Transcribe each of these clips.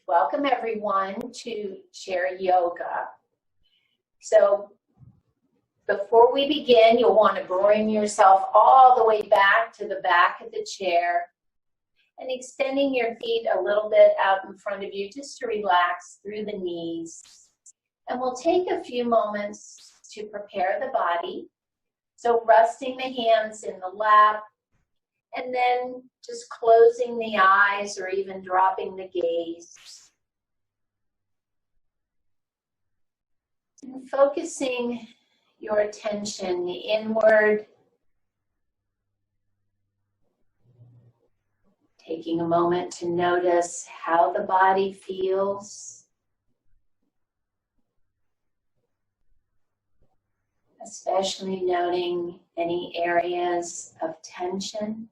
Welcome everyone to chair yoga. So before we begin, you'll want to bring yourself all the way back to the back of the chair and extending your feet a little bit out in front of you just to relax through the knees. And we'll take a few moments to prepare the body. So resting the hands in the lap, and then just closing the eyes or even dropping the gaze. And focusing your attention inward. Taking a moment to notice how the body feels. Especially noting any areas of tension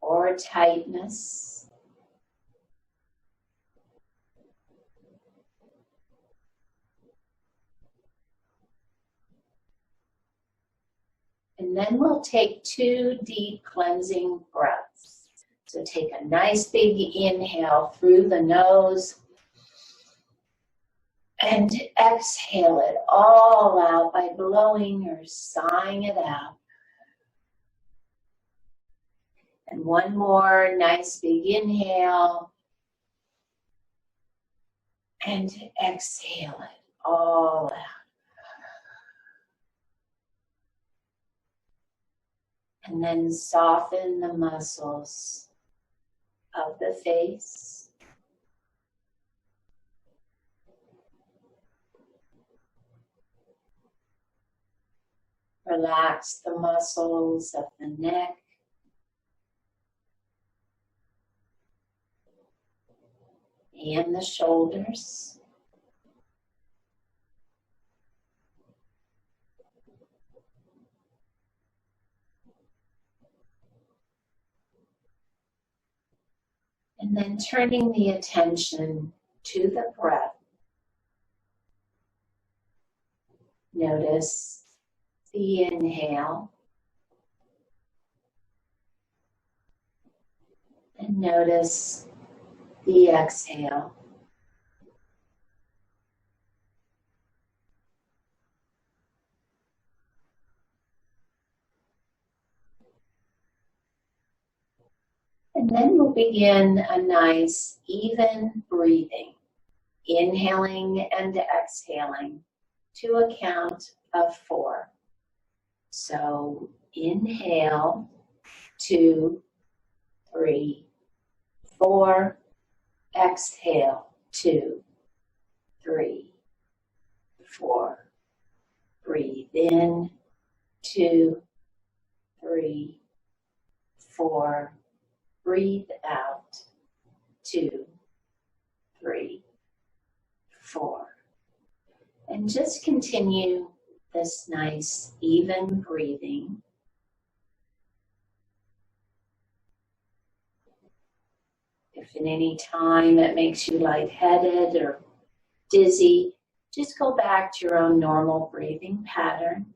or tightness. And then we'll take 2 deep cleansing breaths. So take a nice big inhale through the nose and exhale it all out by blowing or sighing it out. And one more nice big inhale and exhale it all out. And then soften the muscles of the face. Relax the muscles of the neck. And the shoulders. And then turning the attention to the breath. Notice the inhale. And notice the exhale. And then we'll begin a nice, even breathing, inhaling and exhaling to a count of 4. So inhale, 2, 3, 4. Exhale, 2, 3, 4. Breathe in, 2, 3, 4. Breathe out, 2, 3, 4. And just continue this nice, even breathing. If at any time it makes you lightheaded or dizzy, just go back to your own normal breathing pattern.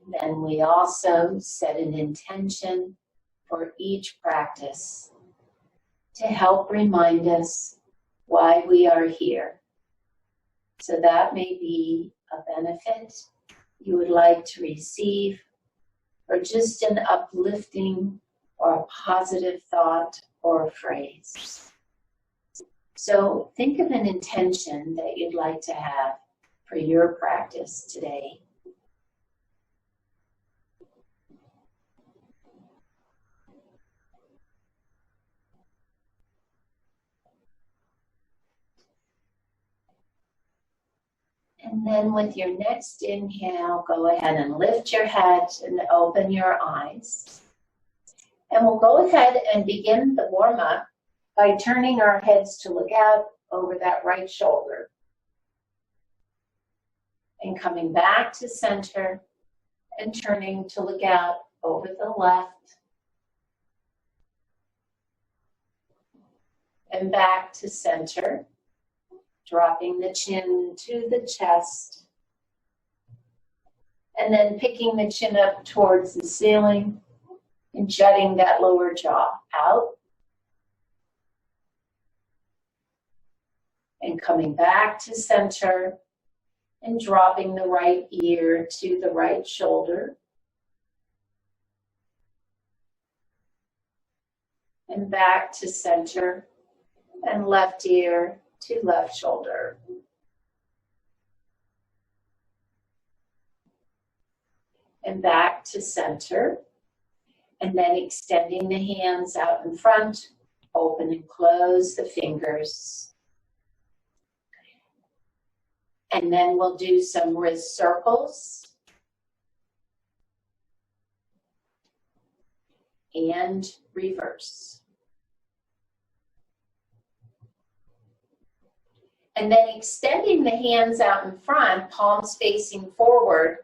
And then we also set an intention for each practice to help remind us why we are here. So that may be a benefit you would like to receive, or just an uplifting or a positive thought or a phrase. So think of an intention that you'd like to have for your practice today. And then with your next inhale, go ahead and lift your head and open your eyes. And we'll go ahead and begin the warm-up by turning our heads to look out over that right shoulder. And coming back to center and turning to look out over the left. And back to center. dropping the chin to the chest, and then picking the chin up towards the ceiling and jutting that lower jaw out. And coming back to center and dropping the right ear to the right shoulder. And back to center and left ear to left shoulder. And back to center. And then extending the hands out in front, open and close the fingers. And then we'll do some wrist circles. And reverse. And then extending the hands out in front, palms facing forward,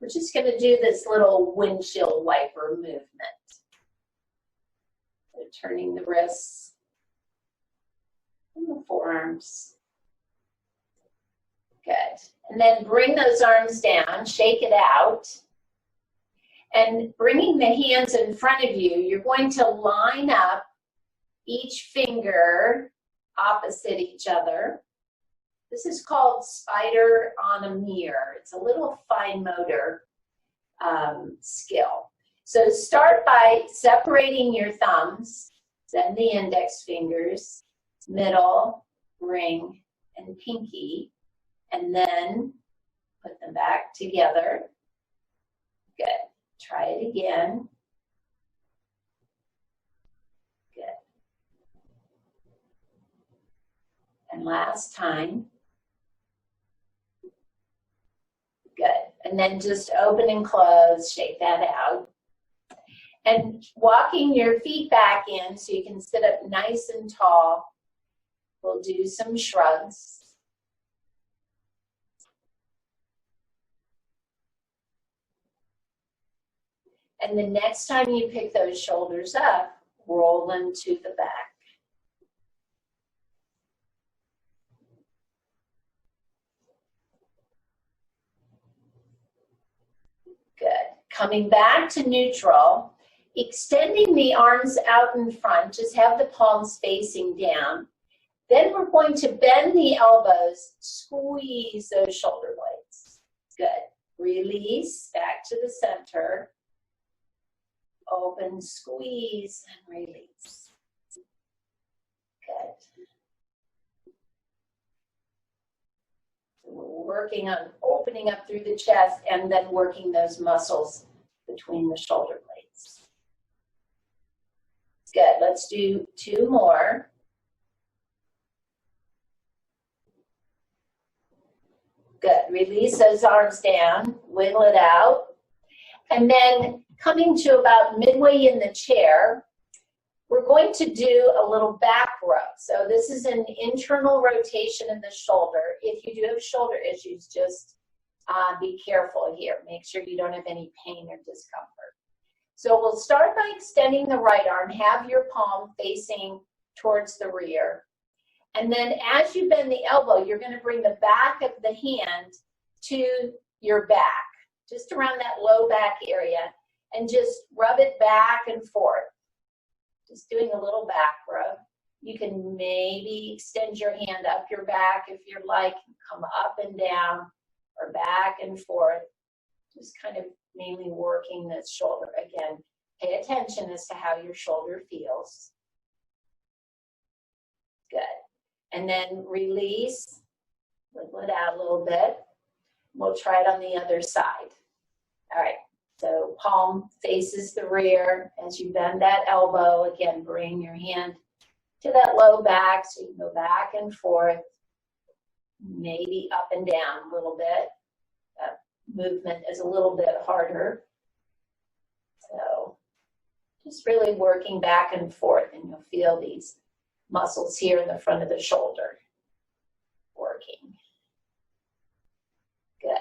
we're just going to do this little windshield wiper movement. So turning the wrists and the forearms. Good. And then bring those arms down, shake it out. And bringing the hands in front of you, you're going to line up each finger opposite each other. This is called spider on a mirror. It's a little fine motor skill. So start by separating your thumbs, then the index fingers, middle, ring, and pinky, and then put them back together. Good. Try it again. Good. And last time. Good. And then just open and close, shake that out. And walking your feet back in so you can sit up nice and tall. We'll do some shrugs. And the next time you pick those shoulders up, roll them to the back. Good. Coming back to neutral, extending the arms out in front, just have the palms facing down. Then we're going to bend the elbows, squeeze those shoulder blades. Good. Release, back to the center. Open, squeeze, and release. Good. So we're working on opening up through the chest and then working those muscles between the shoulder blades. Good. Let's do 2 more. Good. Release those arms down, wiggle it out. And then coming to about midway in the chair, we're going to do a little back rub. So this is an internal rotation in the shoulder. If you do have shoulder issues, just be careful here. Make sure you don't have any pain or discomfort. So we'll start by extending the right arm. Have your palm facing towards the rear. And then as you bend the elbow, you're going to bring the back of the hand to your back, just around that low back area, and just rub it back and forth. Just doing a little back rub. You can maybe extend your hand up your back if you're like, come up and down or back and forth. Just kind of mainly working this shoulder. Again, pay attention as to how your shoulder feels. Good. And then release, wiggle it out a little bit. We'll try it on the other side. All right, so palm faces the rear. As you bend that elbow, again, bring your hand to that low back so you can go back and forth, maybe up and down a little bit. That movement is a little bit harder. So just really working back and forth, and you'll feel these muscles here in the front of the shoulder working. Good.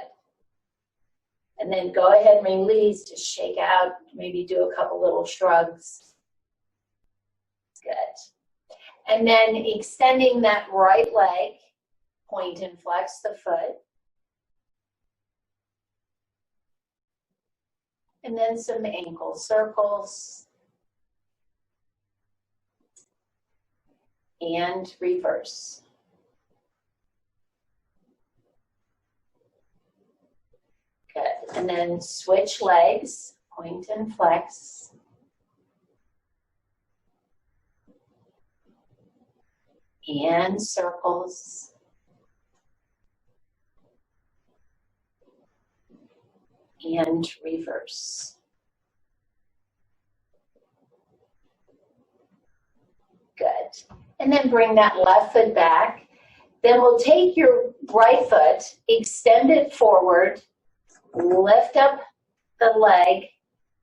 And then go ahead and release, just shake out, maybe do a couple little shrugs. Good. And then extending that right leg, point and flex the foot. And then some ankle circles. And reverse. Good. And then switch legs, point and flex. And circles. And reverse. Good. And then bring that left foot back. Then we'll take your right foot, extend it forward, lift up the leg,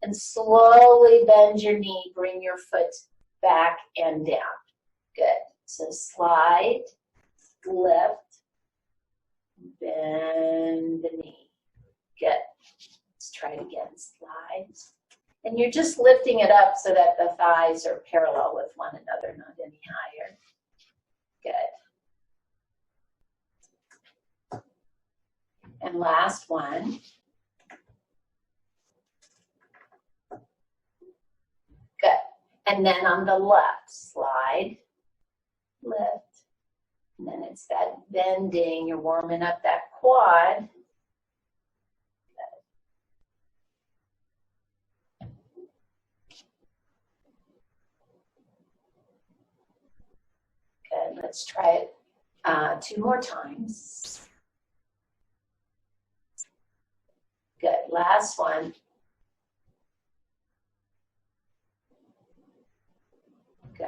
and slowly bend your knee. Bring your foot back and down. Good. So slide, lift, bend the knee. Good. Let's try it again. Slide. And you're just lifting it up so that the thighs are parallel with one another, not any higher. Good. And last one. Good. And then on the left, slide, lift. And then it's that bending. You're warming up that quad. Good. Let's try it 2 more times. Good. Last one. Good.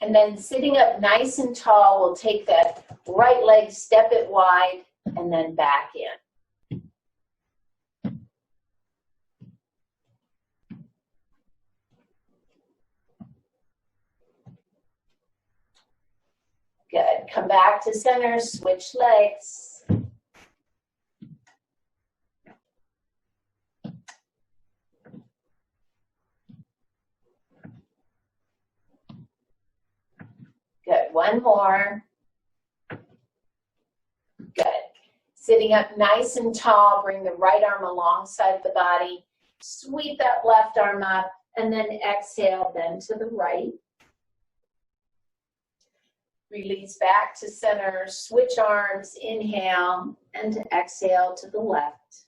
And then sitting up nice and tall, we'll take that right leg, step it wide, and then back in. Good. Come back to center, switch legs. Good. One more. Good. Sitting up nice and tall, bring the right arm alongside the body. Sweep that left arm up, and then exhale, bend to the right. Release back to center, switch arms, inhale, and exhale to the left.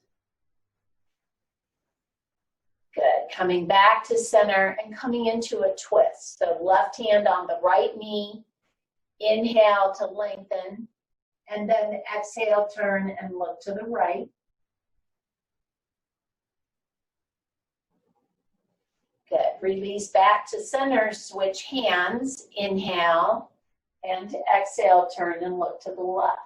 Good. Coming back to center and coming into a twist. So left hand on the right knee, inhale to lengthen, and then exhale, turn and look to the right. Good. Release back to center, switch hands, inhale, and exhale, turn and look to the left.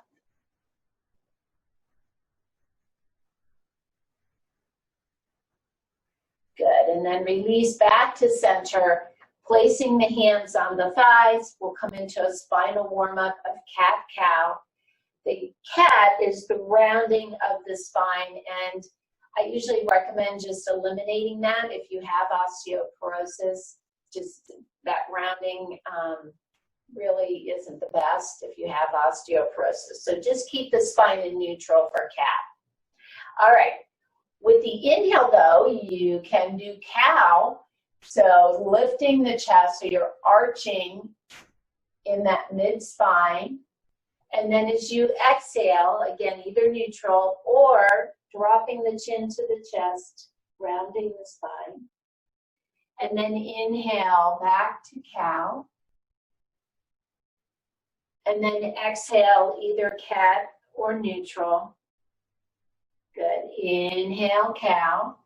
Good, and then release back to center, placing the hands on the thighs. We'll come into a spinal warm-up of cat-cow. The cat is the rounding of the spine, and I usually recommend just eliminating that if you have osteoporosis. Just that rounding really isn't the best if you have osteoporosis. So just keep the spine in neutral for cat. All right. With the inhale, though, you can do cow. So lifting the chest, so you're arching in that mid-spine. And then as you exhale, again, either neutral or dropping the chin to the chest, rounding the spine. And then inhale back to cow. And then exhale, either cat or neutral. Good. Inhale, cow.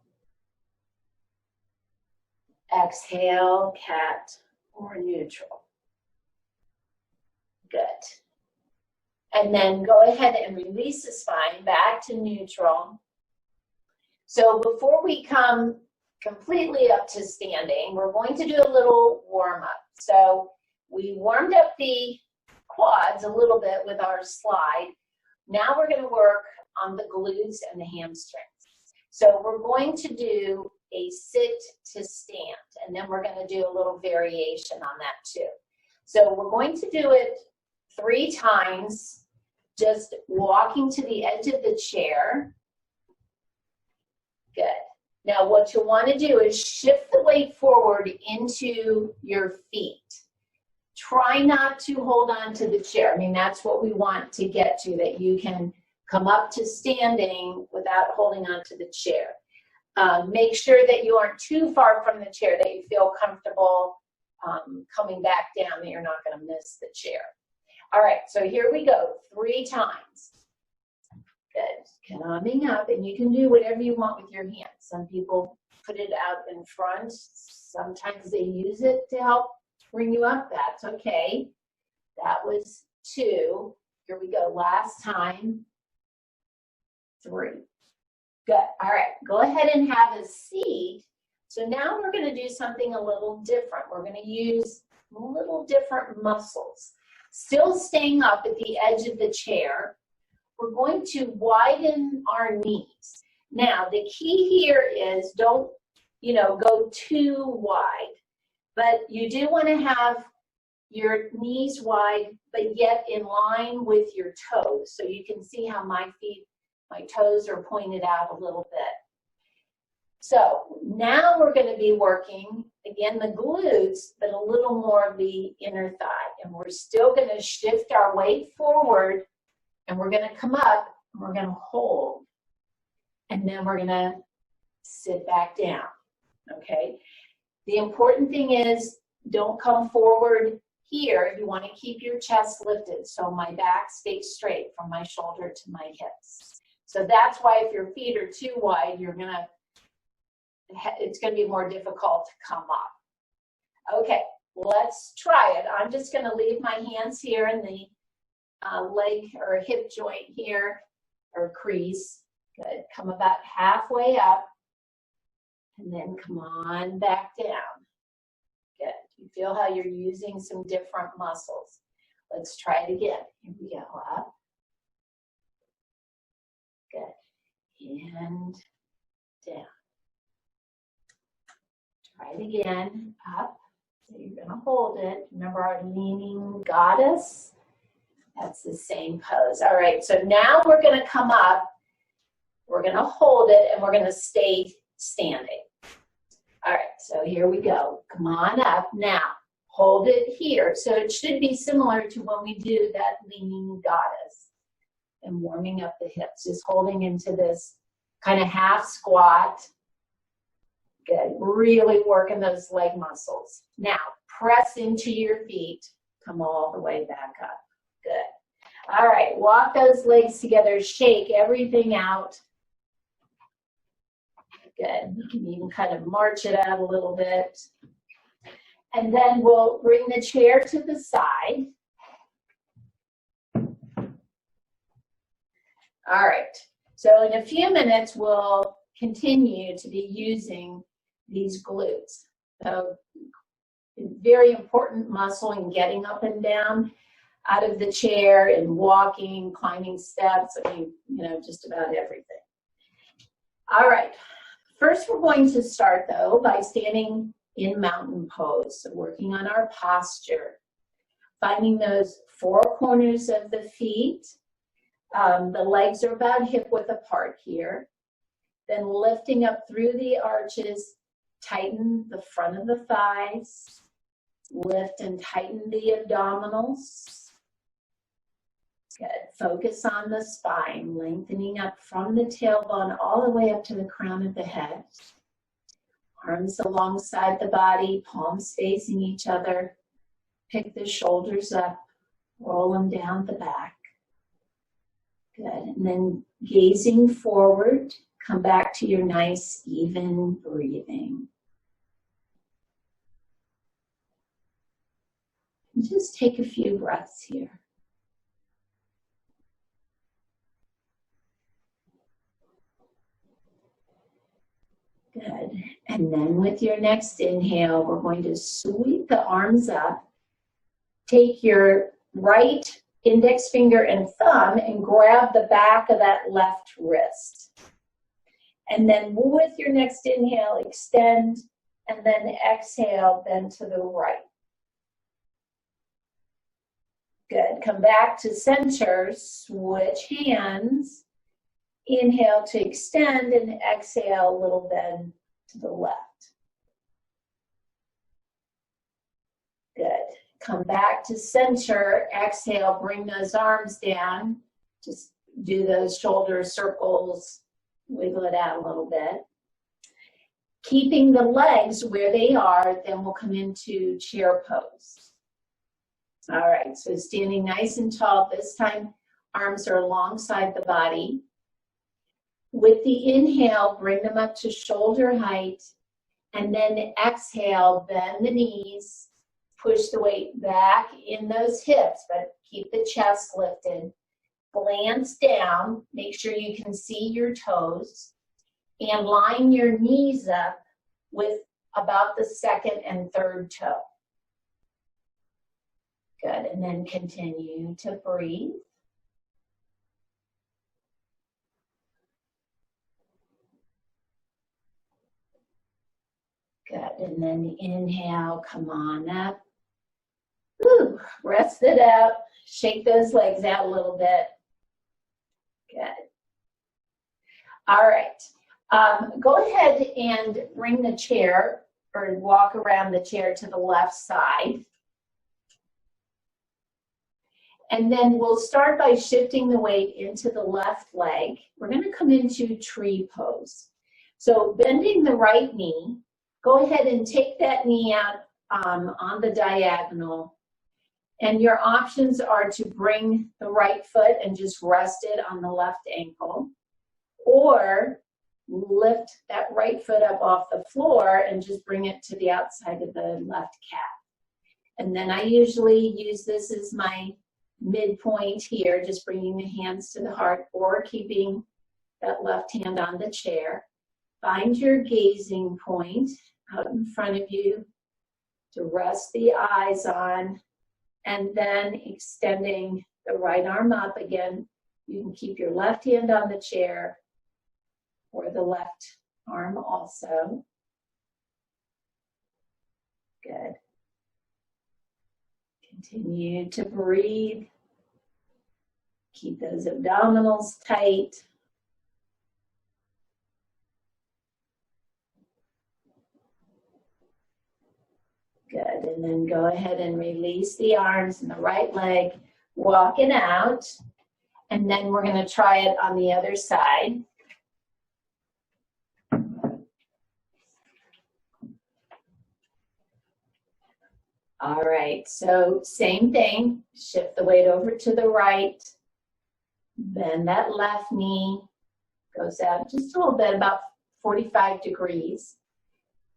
Exhale, cat or neutral. Good. And then go ahead and release the spine back to neutral. So before we come completely up to standing, we're going to do a little warm-up. So we warmed up the quads a little bit with our slide. Now we're going to work on the glutes and the hamstrings. So we're going to do a sit to stand, and then we're going to do a little variation on that too. So we're going to do it 3 times just walking to the edge of the chair. Good. Now what you want to do is shift the weight forward into your feet. Try not to hold on to the chair. I mean, that's what we want to get to, that you can come up to standing without holding on to the chair. Make sure that you aren't too far from the chair, that you feel comfortable coming back down, that you're not going to miss the chair. All right, so here we go, 3 times. Good, coming up, and you can do whatever you want with your hands. Some people put it out in front. Sometimes they use it to help bring you up. That's okay. That was 2. Here we go, last time. 3. Good. All right, go ahead and have a seat. So now we're going to do something a little different. We're going to use a little different muscles. Still staying up at the edge of the chair, we're going to widen our knees. Now, the key here is don't, go too wide, but you do want to have your knees wide, but yet in line with your toes. So you can see how my toes are pointed out a little bit. So now we're going to be working, again, the glutes, but a little more of the inner thigh. And we're still going to shift our weight forward, and we're going to come up, and we're going to hold. And then we're going to sit back down, okay? The important thing is don't come forward here. You want to keep your chest lifted so my back stays straight from my shoulder to my hips. So that's why if your feet are too wide, it's going to be more difficult to come up. Okay, let's try it. I'm just going to leave my hands here in the leg or hip joint here, or crease. Good. Come about halfway up, and then come on back down. Good. You feel how you're using some different muscles. Let's try it again. Here we go. Up. Good. And down. Try it again. Up. So you're going to hold it. Remember our leaning goddess? That's the same pose. All right. So now we're going to come up. We're going to hold it, and we're going to stay standing. All right. So here we go. Come on up. Now, hold it here. So it should be similar to when we do that leaning goddess and warming up the hips. Just holding into this kind of half squat. Good. Really working those leg muscles. Now, press into your feet. Come all the way back up. Good. All right. Walk those legs together. Shake everything out. Good. You can even kind of march it out a little bit. And then we'll bring the chair to the side. All right. So in a few minutes, we'll continue to be using these glutes. So very important muscle in getting up and down out of the chair and walking, climbing steps. I mean, just about everything. All right. First, we're going to start, though, by standing in mountain pose. So working on our posture, finding those 4 corners of the feet. The legs are about hip width apart here. Then lifting up through the arches, tighten the front of the thighs. Lift and tighten the abdominals. Good. Focus on the spine, lengthening up from the tailbone all the way up to the crown of the head. Arms alongside the body, palms facing each other. Pick the shoulders up, roll them down the back. Good. And then gazing forward, come back to your nice, even breathing. And just take a few breaths here. Good. And then with your next inhale, we're going to sweep the arms up. Take your right index finger and thumb and grab the back of that left wrist. And then with your next inhale, extend, and then exhale, bend to the right. Good. Good. Come back to center. Switch hands. Inhale to extend and exhale a little bend to the left. Good. Come back to center. Exhale, bring those arms down. Just do those shoulder circles. Wiggle it out a little bit. Keeping the legs where they are, then we'll come into chair pose. All right, so standing nice and tall. This time, arms are alongside the body. With the inhale, bring them up to shoulder height. And then exhale, bend the knees. Push the weight back in those hips, but keep the chest lifted. Glance down. Make sure you can see your toes. And line your knees up with about the second and third toe. Good, and then continue to breathe. Good, and then inhale, come on up. Woo, rest it up. Shake those legs out a little bit. Good. All right. Go ahead and bring the chair or walk around the chair to the left side. And then we'll start by shifting the weight into the left leg. We're going to come into tree pose. So bending the right knee, go ahead and take that knee out on the diagonal. And your options are to bring the right foot and just rest it on the left ankle, or lift that right foot up off the floor and just bring it to the outside of the left calf. And then I usually use this as my midpoint here, just bringing the hands to the heart or keeping that left hand on the chair. Find your gazing point out in front of you to rest the eyes on, and then extending the right arm up again. You can keep your left hand on the chair or the left arm also. Good. Continue to breathe. Keep those abdominals tight. Good, and then go ahead and release the arms and the right leg, walk it out, and then we're going to try it on the other side. All right, so same thing, shift the weight over to the right, bend that left knee, goes out just a little bit, about 45 degrees.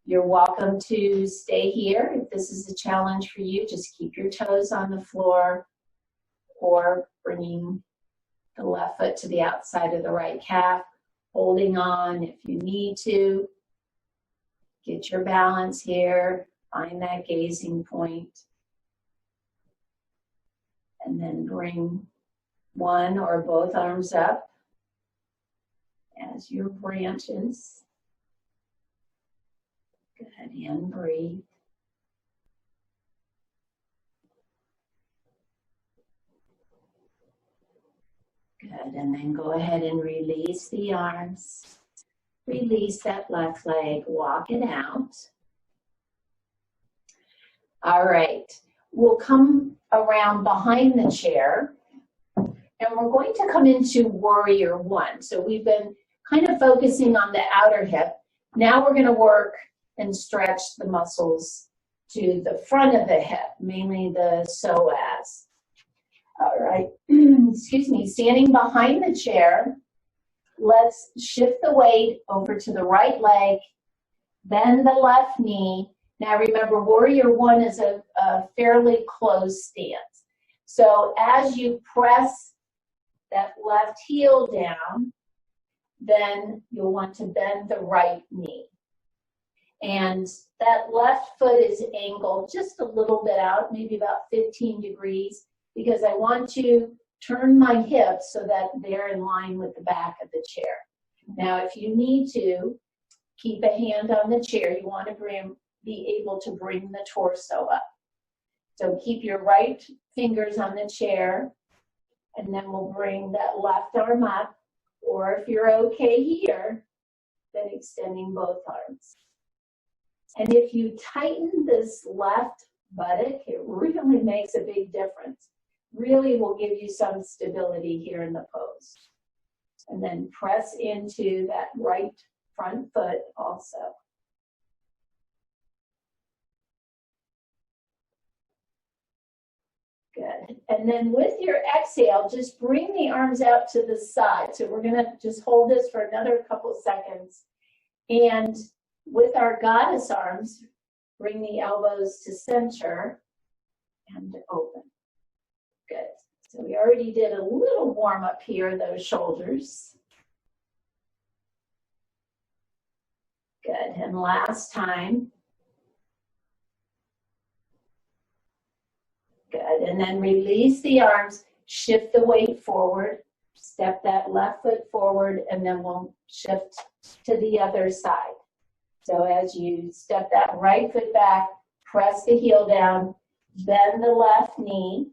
You're welcome to stay here. If this is a challenge for you, just keep your toes on the floor or bringing the left foot to the outside of the right calf, holding on if you need to. Get your balance here, find that gazing point, and then bring one or both arms up as your branches. Good, and breathe. Good, and then go ahead and release the arms. Release that left leg, walk it out. All right, we'll come around behind the chair, and we're going to come into warrior one. So we've been kind of focusing on the outer hip. Now we're going to work and stretch the muscles to the front of the hip, mainly the psoas. All right, excuse me, standing behind the chair, let's shift the weight over to the right leg, bend the left knee. Now remember, warrior one is a fairly closed stance. So as you press that left heel down, then you'll want to bend the right knee. And that left foot is angled just a little bit out, maybe about 15 degrees, because I want to turn my hips so that they're in line with the back of the chair. Now, if you need to, keep a hand on the chair. You want to be able to bring the torso up. So keep your right fingers on the chair, and then we'll bring that left arm up, or if you're okay here, then extending both arms. And if you tighten this left buttock, it really makes a big difference. Really will give you some stability here in the pose. And then press into that right front foot also. Good. And then with your exhale, just bring the arms out to the side. So we're going to just hold this for another couple seconds. And with our goddess arms, bring the elbows to center and open. Good. So we already did a little warm up here, those shoulders. Good. And last time. Good. And then release the arms, shift the weight forward, step that left foot forward, and then we'll shift to the other side. So as you step that right foot back, press the heel down, bend the left knee,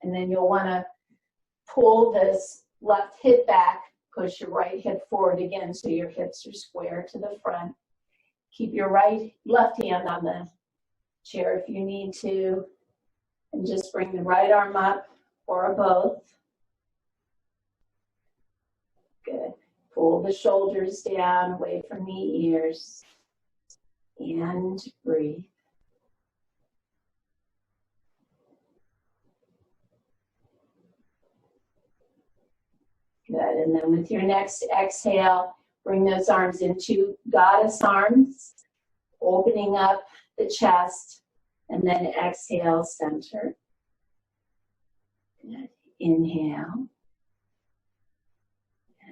and then you'll want to pull this left hip back, push your right hip forward again so your hips are square to the front. Keep your left hand on the chair if you need to, and just bring the right arm up or both. Good. Pull the shoulders down away from the ears and breathe. Good. And then with your next exhale, bring those arms into goddess arms, opening up the chest, and then exhale, center. Good. Inhale.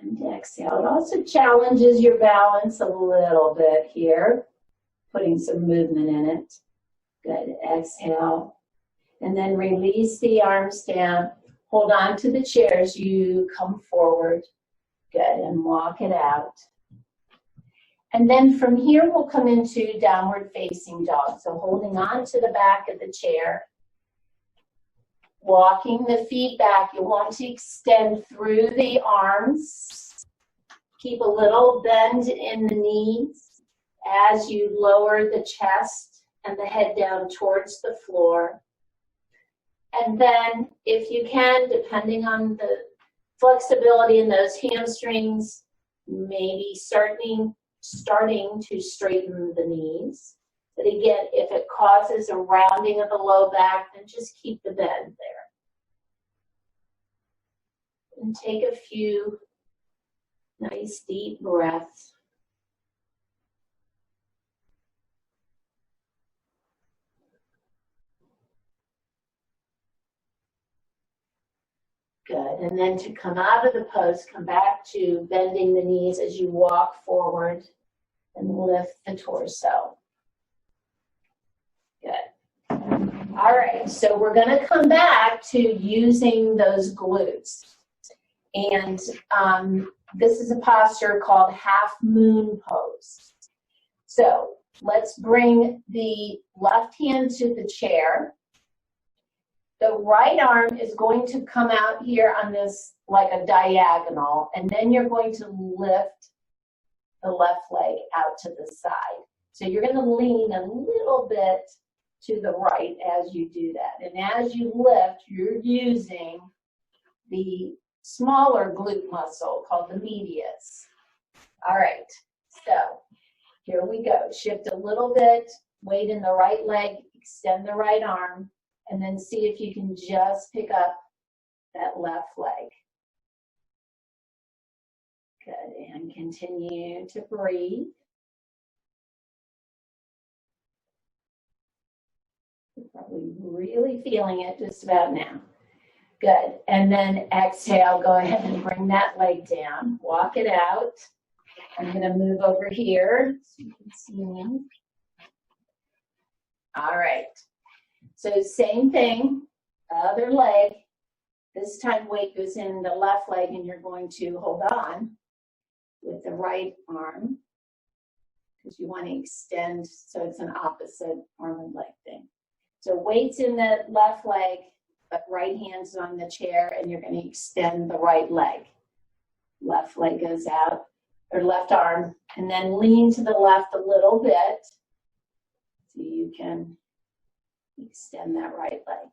And exhale. It also challenges your balance a little bit here, putting some movement in it. Good. Exhale. And then release the arms down. Hold on to the chair as you come forward. Good. And walk it out. And then from here, we'll come into downward facing dog. So holding on to the back of the chair. Walking the feet back. You'll want to extend through the arms. Keep a little bend in the knees as you lower the chest and the head down towards the floor. And then, if you can, depending on the flexibility in those hamstrings, maybe starting to straighten the knees. But again, if it causes a rounding of the low back, then just keep the bend there. And take a few nice deep breaths. Good. And then to come out of the pose, come back to bending the knees as you walk forward and lift the torso. Good. All right, so we're going to come back to using those glutes. And this is a posture called half moon pose. So let's bring the left hand to the chair. The right arm is going to come out here on this like a diagonal, and then you're going to lift the left leg out to the side. So you're going to lean a little bit to the right as you do that. And as you lift, you're using the smaller glute muscle called the medius. All right, so here we go. Shift a little bit, weight in the right leg, extend the right arm, and then see if you can just pick up that left leg. Good, and continue to breathe. You're probably really feeling it just about now. Good, and then exhale, go ahead and bring that leg down. Walk it out. I'm gonna move over here so you can see me. All right. So same thing, other leg. This time weight goes in the left leg and you're going to hold on with the right arm because you want to extend so it's an opposite arm and leg thing. So weights in the left leg, but right hand's on the chair, and you're going to extend the right leg. Left leg goes out, or left arm, and then lean to the left a little bit so you can extend that right leg.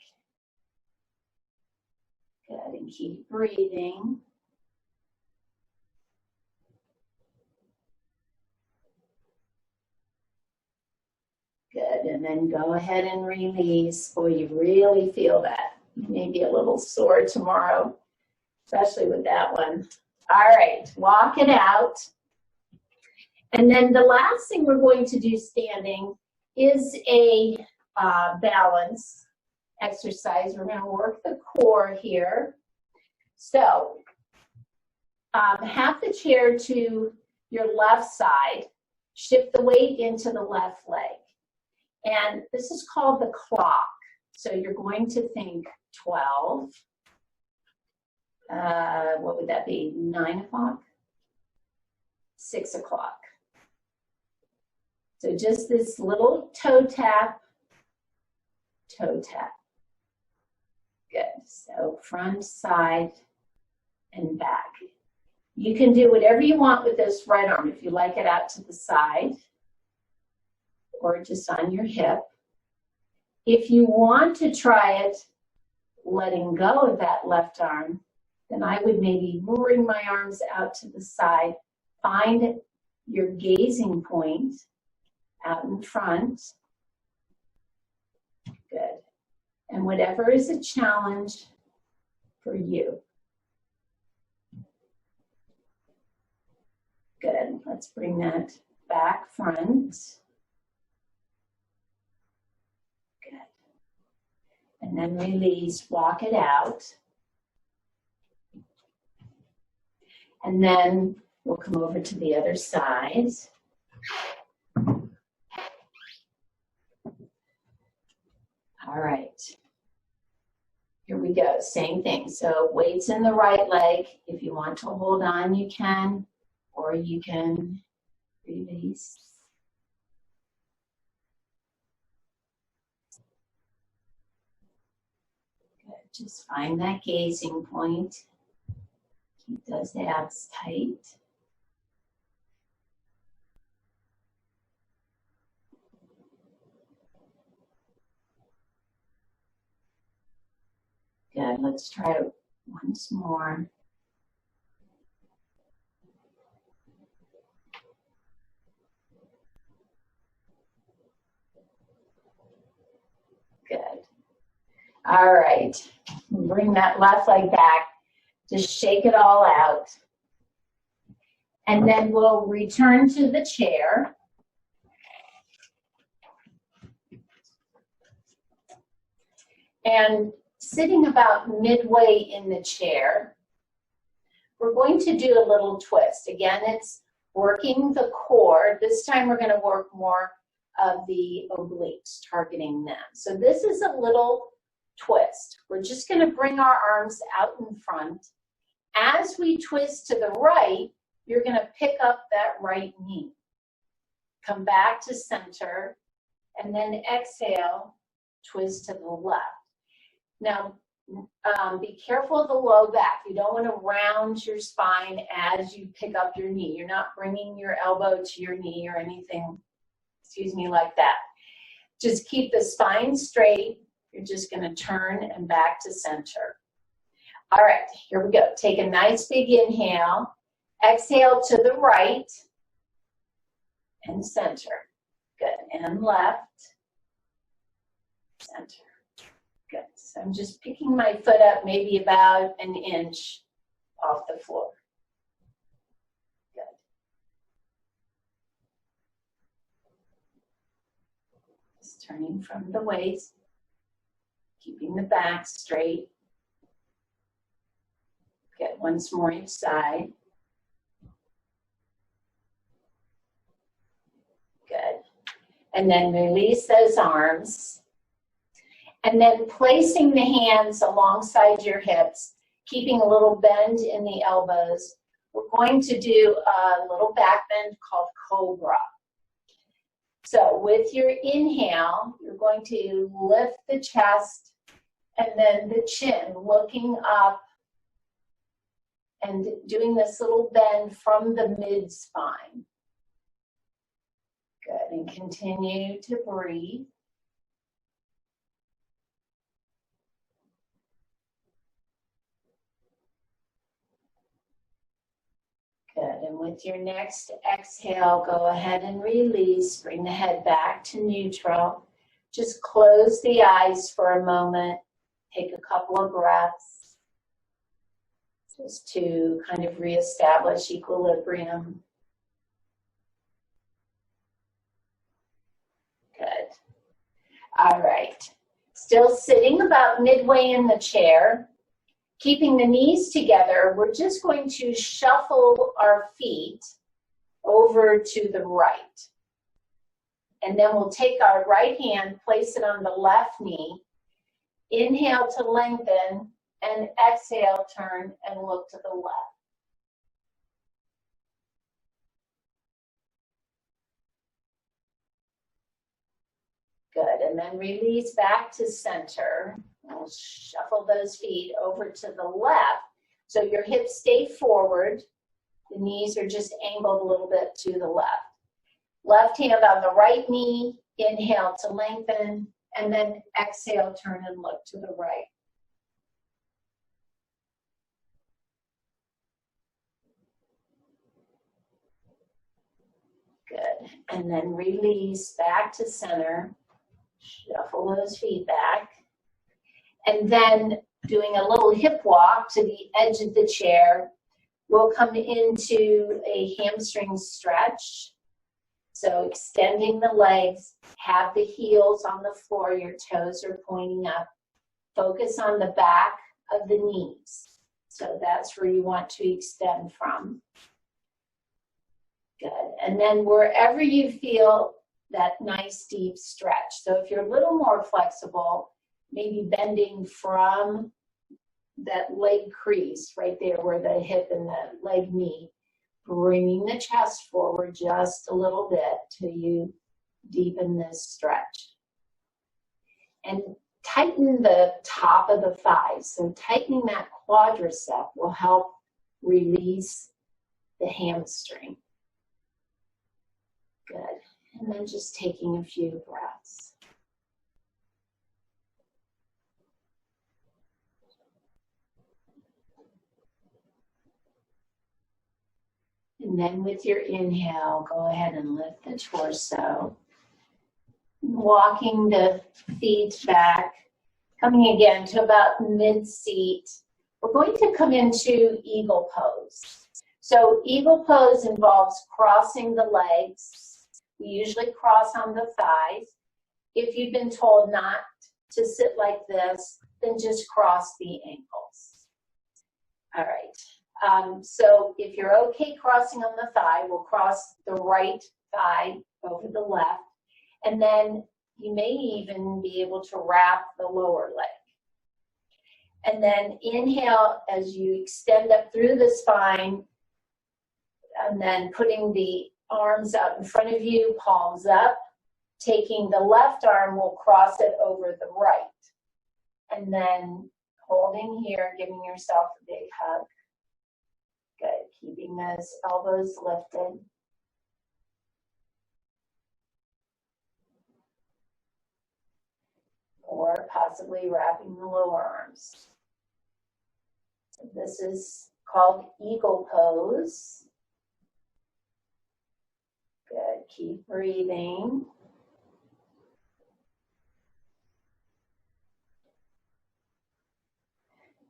Good, and keep breathing. Good, and then go ahead and release. Boy, you really feel that. You may be a little sore tomorrow, especially with that one. All right, walk it out. And then the last thing we're going to do standing is a balance exercise. We're going to work the core here. So have the chair to your left side. Shift the weight into the left leg. And this is called the clock. So you're going to think 12. What would that be? 9 o'clock? 6 o'clock. So just this little toe tap, toe tap. Good. So front, side, and back. You can do whatever you want with this right arm. If you like it out to the side or just on your hip. If you want to try it letting go of that left arm, then I would maybe bring my arms out to the side. Find your gazing point out in front. Good. And whatever is a challenge for you. Good. Let's bring that back front. Good. And then release, walk it out. And then we'll come over to the other side. All right. Here we go. Same thing. So weights in the right leg. If you want to hold on, you can, or you can release. Good. Just find that gazing point. Keep those abs tight. Good. Let's try it once more. Good. All right. Bring that left leg back. Just shake it all out. And then we'll return to the chair. And sitting about midway in the chair, we're going to do a little twist. Again, it's working the core. This time we're going to work more of the obliques, targeting them. So this is a little twist. We're just going to bring our arms out in front. As we twist to the right, you're going to pick up that right knee. Come back to center, and then exhale, twist to the left. Now, be careful of the low back. You don't want to round your spine as you pick up your knee. You're not bringing your elbow to your knee or anything, like that. Just keep the spine straight. You're just going to turn and back to center. All right, here we go. Take a nice big inhale. Exhale to the right and center. Good. And left, center. Good. So I'm just picking my foot up maybe about an inch off the floor. Good. Just turning from the waist, keeping the back straight. Good. Once more each side. Good. And then release those arms. And then placing the hands alongside your hips, keeping a little bend in the elbows. We're going to do a little back bend called cobra. So with your inhale, you're going to lift the chest and then the chin, looking up and doing this little bend from the mid-spine. Good, and continue to breathe. Good, and with your next exhale, go ahead and release. Bring the head back to neutral. Just close the eyes for a moment. Take a couple of breaths just to kind of reestablish equilibrium. Good. All right. Still sitting about midway in the chair. Keeping the knees together, we're just going to shuffle our feet over to the right. And then we'll take our right hand, place it on the left knee. Inhale to lengthen, and exhale, turn and look to the left. Good, and then release back to center. We'll shuffle those feet over to the left. So your hips stay forward. The knees are just angled a little bit to the left. Left hand on the right knee. Inhale to lengthen. And then exhale, turn and look to the right. Good. And then release back to center. Shuffle those feet back. And then doing a little hip walk to the edge of the chair. We'll come into a hamstring stretch. So extending the legs, have the heels on the floor, your toes are pointing up. Focus on the back of the knees. So that's where you want to extend from. Good. And then wherever you feel that nice deep stretch. So if you're a little more flexible, maybe bending from that leg crease right there where the hip and the leg meet, bringing the chest forward just a little bit till you deepen this stretch. And tighten the top of the thighs. So tightening that quadricep will help release the hamstring. Good. And then just taking a few breaths. And then with your inhale, go ahead and lift the torso. Walking the feet back, coming again to about mid-seat. We're going to come into eagle pose. So eagle pose involves crossing the legs. We usually cross on the thighs. If you've been told not to sit like this, then just cross the ankles. All right. So if you're okay crossing on the thigh, we'll cross the right thigh over the left. And then you may even be able to wrap the lower leg. And then inhale as you extend up through the spine, and then putting the arms out in front of you, palms up. Taking the left arm, we'll cross it over the right. And then holding here, giving yourself a big hug. Good, keeping those elbows lifted. Or possibly wrapping the lower arms. So this is called eagle pose. Good, keep breathing.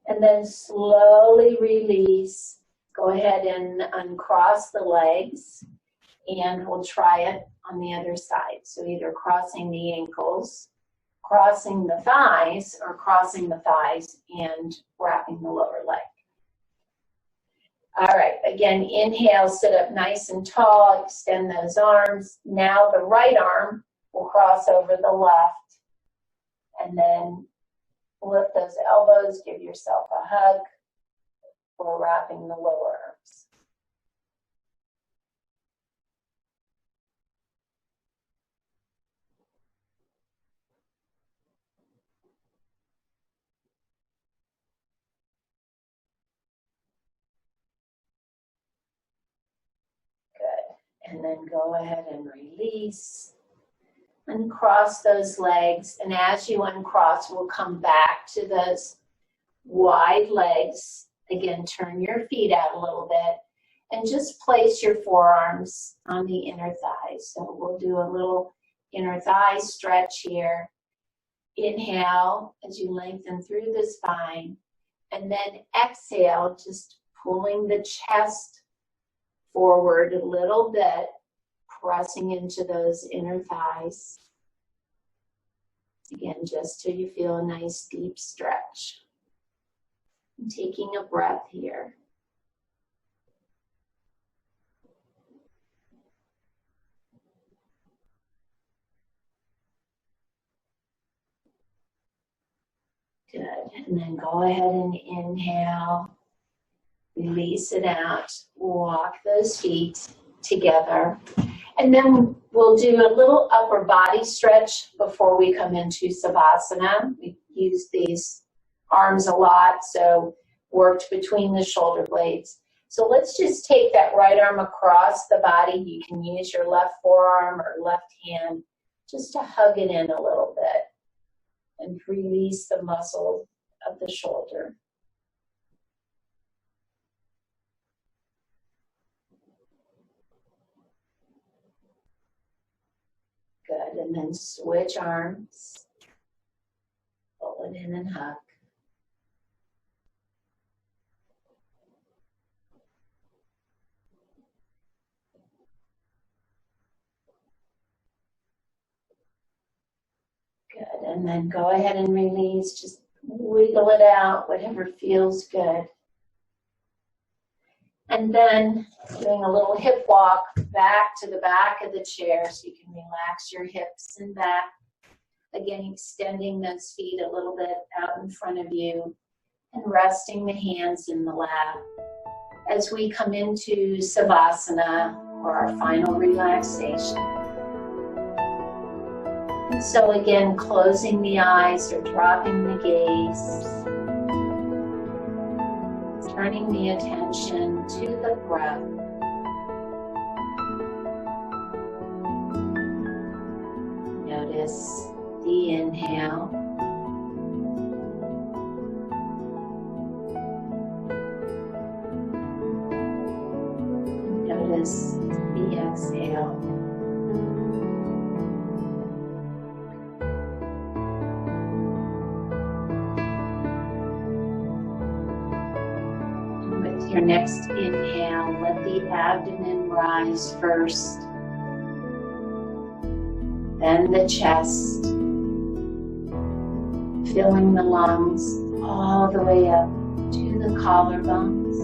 And then slowly release. Go ahead and uncross the legs, and we'll try it on the other side. So either crossing the ankles, crossing the thighs, or crossing the thighs and wrapping the lower leg. All right, again, inhale, sit up nice and tall, extend those arms. Now the right arm will cross over the left, and then lift those elbows, give yourself a hug, or wrapping the lower arms. And then go ahead and release. Uncross those legs. And as you uncross, we'll come back to those wide legs. Again, turn your feet out a little bit. And just place your forearms on the inner thighs. So we'll do a little inner thigh stretch here. Inhale as you lengthen through the spine. And then exhale, just pulling the chest forward a little bit, pressing into those inner thighs. Again, just till you feel a nice deep stretch. And taking a breath here. Good. And then go ahead and inhale. Release it out. Walk those feet together. And then we'll do a little upper body stretch before we come into Savasana. We use these arms a lot, so worked between the shoulder blades. So let's just take that right arm across the body. You can use your left forearm or left hand just to hug it in a little bit and release the muscle of the shoulder. Good, and then switch arms. Pull it in and hug. Good, and then go ahead and release. Just wiggle it out, whatever feels good. And then doing a little hip walk back to the back of the chair so you can relax your hips and back. Again, extending those feet a little bit out in front of you and resting the hands in the lap. As we come into Savasana for our final relaxation. And so again, closing the eyes or dropping the gaze. Turning the attention to the breath. Notice the inhale. Notice the exhale. Your next inhale, let the abdomen rise first, then the chest, filling the lungs all the way up to the collarbones.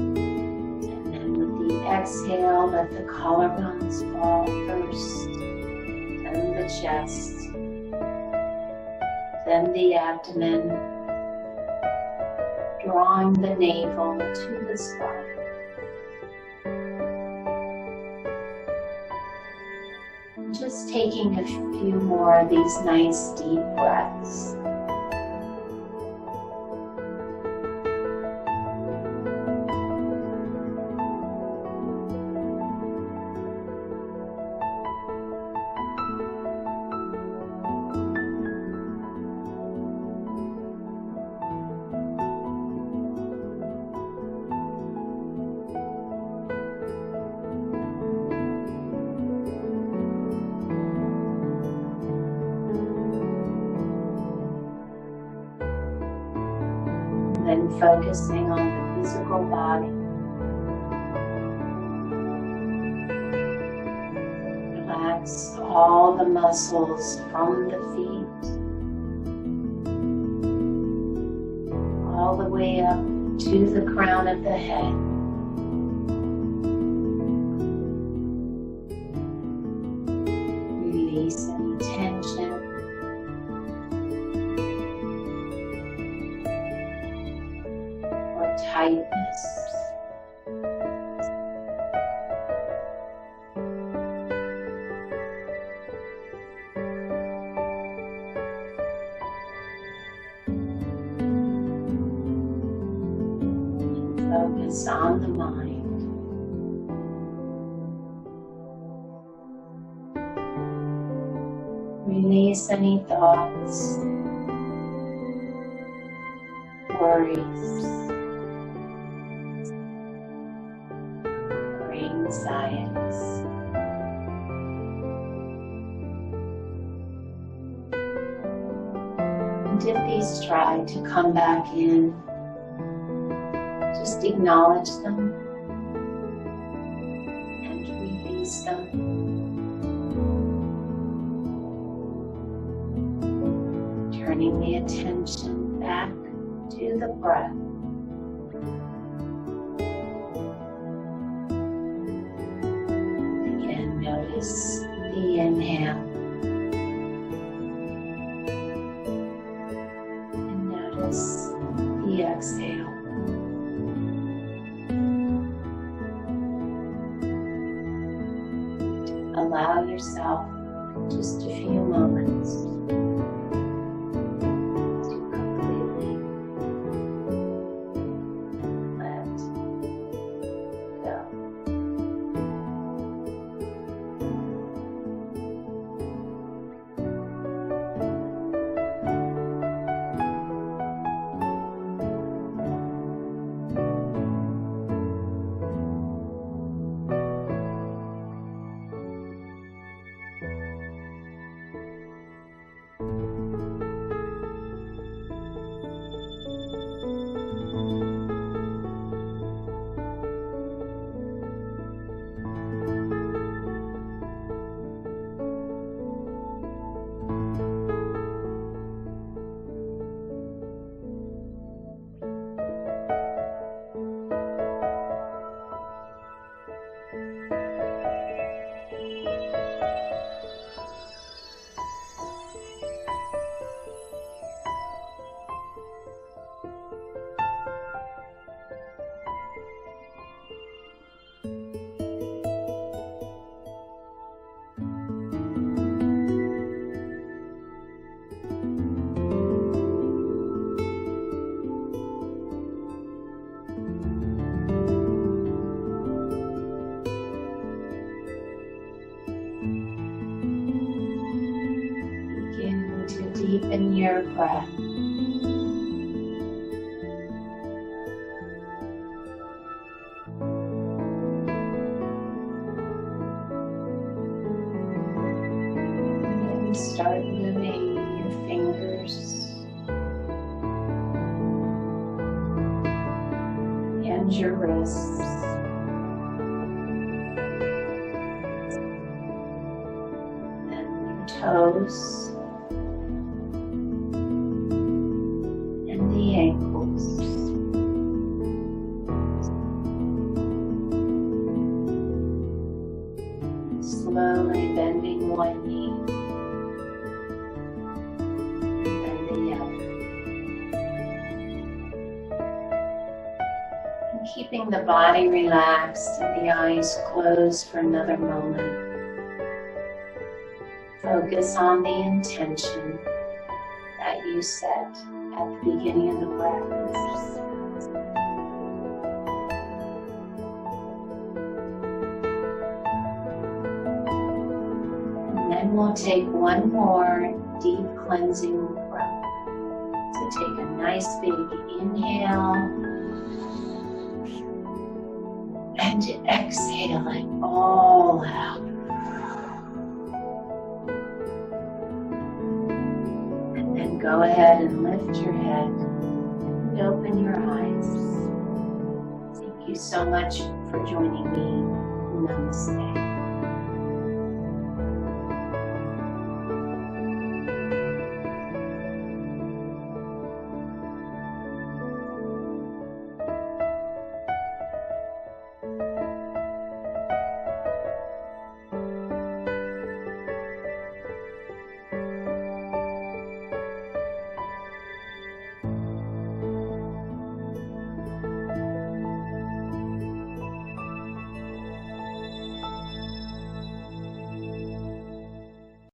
And then with the exhale, let the collarbones fall first, then the chest, then the abdomen, drawing the navel to the spine. Just taking a few more of these nice deep breaths. Then focusing on the physical body. Relax all the muscles from the feet, all the way up to the crown of the head. Release any tension. Tightness. And focus on the mind. Release any thoughts, worries, or anxieties. And if these try to come back in, just acknowledge them and release them. Turning the attention back to the breath. Again, notice the inhale. And notice the exhale. Allow yourself just a few moments to completely let go. Deepen your breath. And then start moving your fingers and your wrists. Then your toes. The ankles. Slowly bending one knee and the other. And keeping the body relaxed and the eyes closed for another moment. Focus on the intention that you set at the beginning of the practice. And then we'll take one more deep cleansing breath. So take a nice big inhale and exhale it all out. Go ahead and lift your head and open your eyes. Thank you so much for joining me. Namaste.